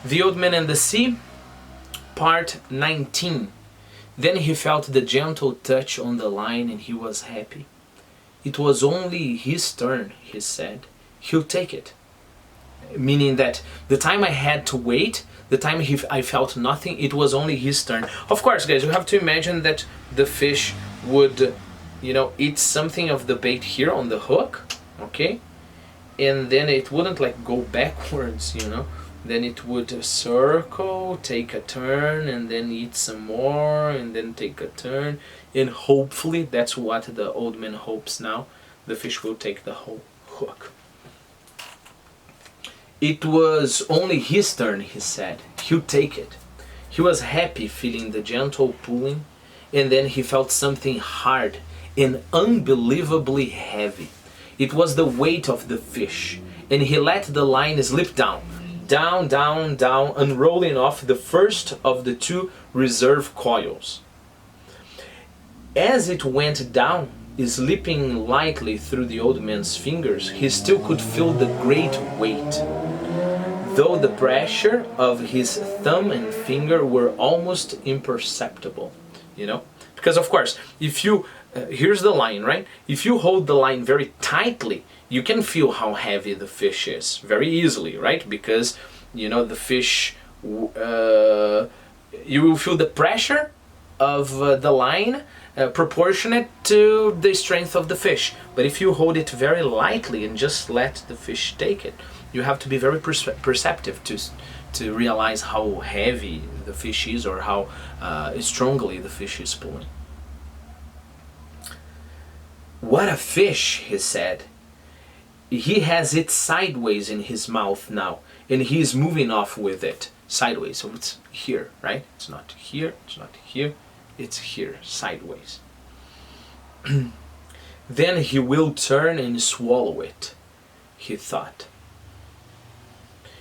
The Old Man and the Sea, part 19. Then he felt the gentle touch on the line and he was happy. It was only his turn, he said. He'll take it. Meaning that the time I had to wait, the time I felt nothing, it was only his turn. Of course, guys, you have to imagine that the fish would, eat something of the bait here on the hook, okay? And then it wouldn't like go backwards, Then it would circle, take a turn, and then eat some more, and then take a turn. And hopefully, that's what the old man hopes now, the fish will take the whole hook. It was only his turn, he said. He'll take it. He was happy feeling the gentle pulling, and then he felt something hard and unbelievably heavy. It was the weight of the fish, and he let the line slip down, down, down, down, unrolling off the first of the two reserve coils. As it went down, slipping lightly through the old man's fingers, he still could feel the great weight, though the pressure of his thumb and finger were almost imperceptible, Because of course, if you, here's the line, right? If you hold the line very tightly, you can feel how heavy the fish is very easily, right? Because, the fish, you will feel the pressure of the line proportionate to the strength of the fish. But if you hold it very lightly and just let the fish take it, you have to be very perceptive to realize how heavy the fish is or how strongly the fish is pulling. What a fish, he said. He has it sideways in his mouth now, and he is moving off with it sideways. So it's here, right? It's not here, it's not here, it's here, sideways. Then he will turn and swallow it, he thought.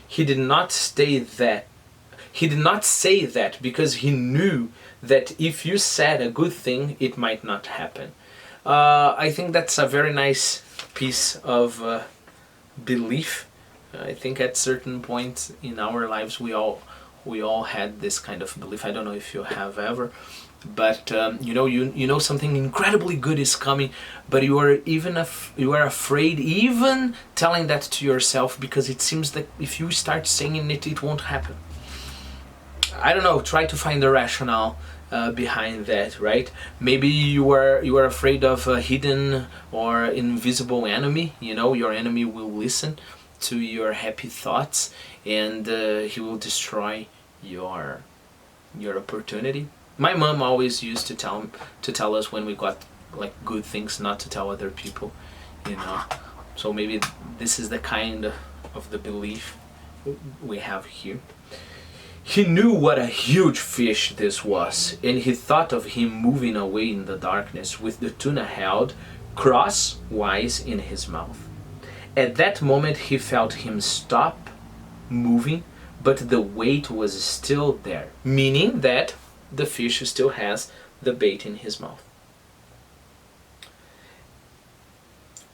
He did not say that because he knew that if you said a good thing, it might not happen. I think that's a very nice piece of belief. I think at certain points in our lives we all had this kind of belief. I don't know if you have ever, but you know something incredibly good is coming, but you are afraid even telling that to yourself, because it seems that if you start saying it, it won't happen. I don't know. Try to find the rationale behind that, right? Maybe you are afraid of a hidden or invisible enemy. Your enemy will listen to your happy thoughts, and he will destroy your opportunity. My mom always used to tell us when we got like good things not to tell other people, So maybe this is the kind of the belief we have here. He knew what a huge fish this was, and he thought of him moving away in the darkness with the tuna held crosswise in his mouth. At that moment he felt him stop moving, but the weight was still there, meaning that the fish still has the bait in his mouth.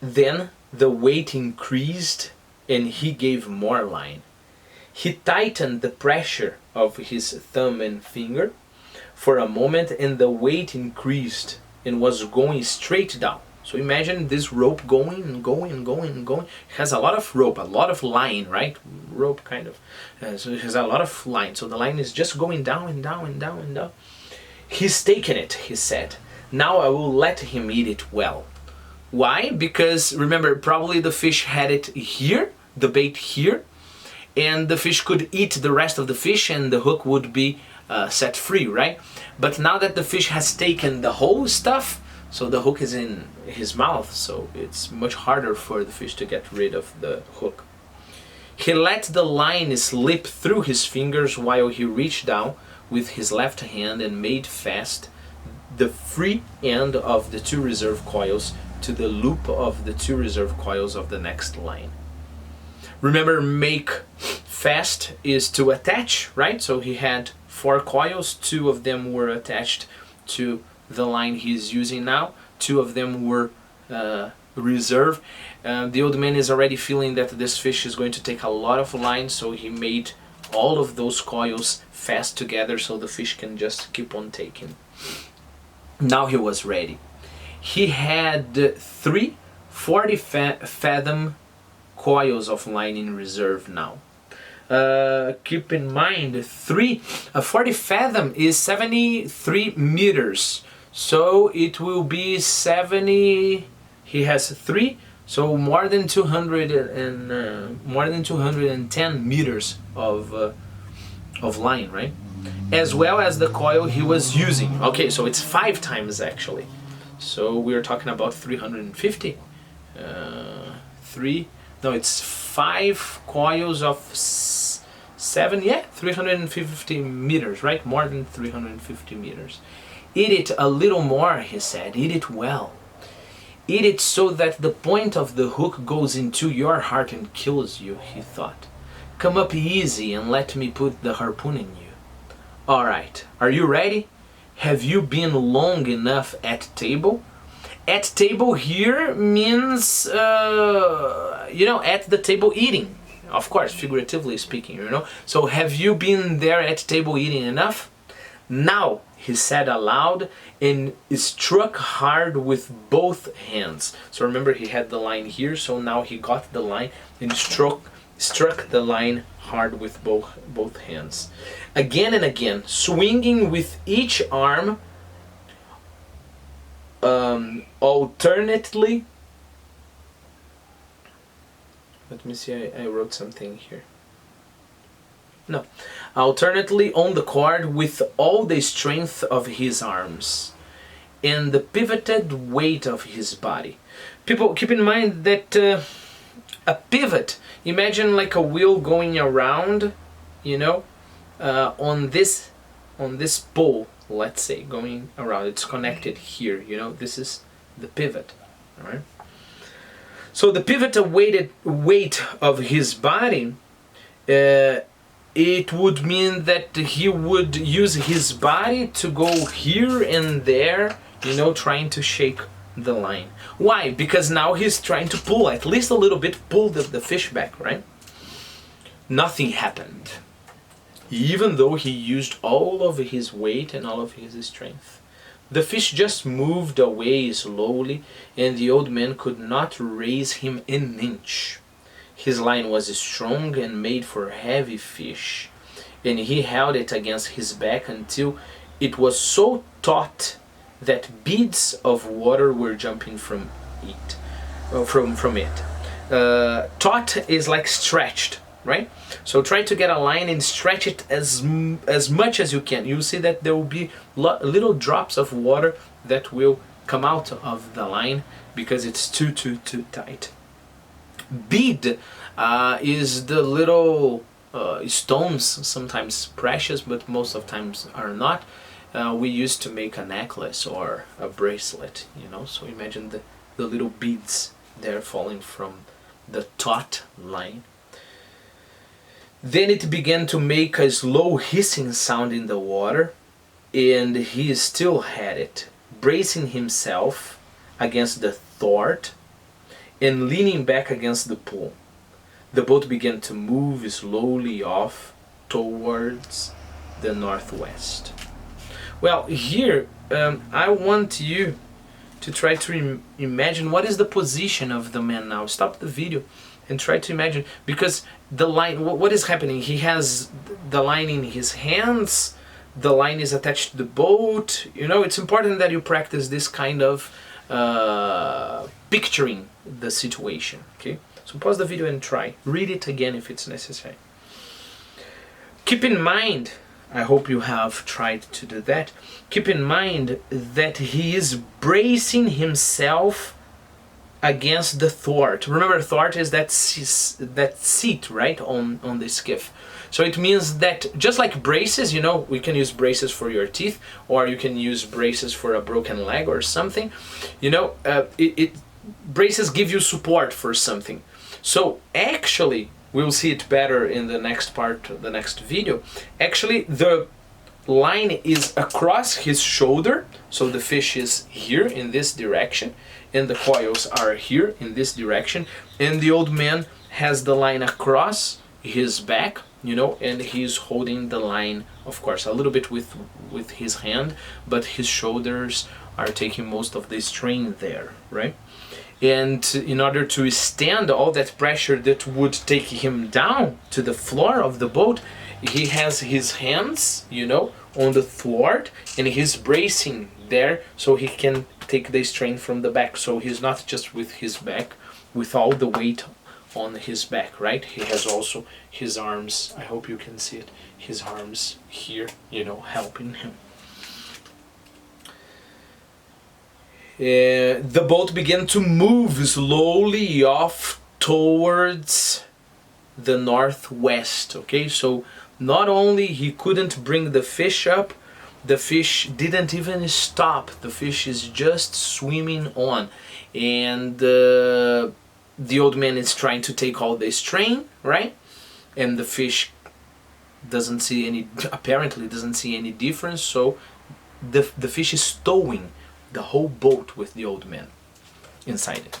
Then the weight increased and he gave more line. He tightened the pressure of his thumb and finger for a moment, and the weight increased and was going straight down. So imagine this rope going and going and going and going. It has a lot of rope, a lot of line, right? Rope kind of. So it has a lot of line. So the line is just going down and down and down and down. He's taken it, he said. Now I will let him eat it well. Why? Because remember, probably the fish had it here, the bait here, and the fish could eat the rest of the fish and the hook would be set free, right? But now that the fish has taken the whole stuff, so the hook is in his mouth, so it's much harder for the fish to get rid of the hook. He let the line slip through his fingers while he reached down with his left hand and made fast the free end of the two reserve coils to the loop of the two reserve coils of the next line. Remember, make fast is to attach, right? So he had 4 coils, 2 of them were attached to the line he's using now, 2 of them were reserve. The old man is already feeling that this fish is going to take a lot of line, so he made all of those coils fast together so the fish can just keep on taking. Now he was ready. He had 3 40-fathom coils of line in reserve now. Keep in mind, 40 fathom is 73 meters, so it will be 70. He has 3, so more than 210 meters of line, right? As well as the coil he was using. Okay, so it's 5 times actually. So we're talking about 350. It's 5 coils of 7, 350 meters, right? More than 350 meters. Eat it a little more, he said. Eat it well. Eat it so that the point of the hook goes into your heart and kills you, he thought. Come up easy and let me put the harpoon in you. Alright, are you ready? Have you been long enough at table? At table here means, at the table eating. Of course, figuratively speaking, So have you been there at table eating enough? Now, he said aloud and struck hard with both hands. So remember, he had the line here, so now he got the line and struck the line hard with both hands. Again and again, swinging with each arm, alternately. Let me see, I wrote something here. No. Alternately on the cord with all the strength of his arms and the pivoted weight of his body. People, keep in mind that a pivot, imagine like a wheel going around, on this pole, let's say, going around. It's connected here, this is the pivot, all right? So the pivoted weight of his body, it would mean that he would use his body to go here and there, trying to shake the line. Why? Because now he's trying to pull, at least a little bit, pull the fish back, right? Nothing happened, even though he used all of his weight and all of his strength. The fish just moved away slowly, and the old man could not raise him an inch. His line was strong and made for heavy fish, and he held it against his back until it was so taut that beads of water were jumping from it. Taut is like stretched, right? So try to get a line and stretch it as much as you can. You'll see that there will be little drops of water that will come out of the line because it's too tight. Bead is the little stones, sometimes precious, but most of times are not. We used to make a necklace or a bracelet, So imagine the little beads there falling from the taut line. Then it began to make a slow hissing sound in the water, and he still had it, bracing himself against the thwart and leaning back against the pool. The boat began to move slowly off towards the northwest. Well, here I want you to try to imagine what is the position of the man now. Stop the video and try to imagine, because the line, what is happening? He has the line in his hands, the line is attached to the boat. It's important that you practice this kind of picturing the situation, okay? So pause the video and try. Read it again if it's necessary. Keep in mind, I hope you have tried to do that, keep in mind that he is bracing himself against the thwart. Remember, thwart is that seat, right, on the skiff. So it means that just like braces, we can use braces for your teeth, or you can use braces for a broken leg or something. Braces give you support for something. So actually, we'll see it better in the next part, the next video. Actually, the line is across his shoulder, so the fish is here in this direction, and the coils are here in this direction, and the old man has the line across his back, you know, and he's holding the line, of course, a little bit with his hand, but his shoulders are taking most of the strain there, right? And in order to stand all that pressure that would take him down to the floor of the boat, he has his hands, you know, on the thwart, and he's bracing there so he can take the strain from the back. So he's not just with his back, with all the weight on his back, right? He has also his arms, I hope you can see it, his arms here, you know, helping him. The boat began to move slowly off towards the northwest. Okay, so not only he couldn't bring the fish up, the fish didn't even stop. The fish is just swimming on, and the old man is trying to take all the strain, right? And the fish doesn't see any, apparently doesn't see any difference, so the fish is towing the whole boat with the old man inside it.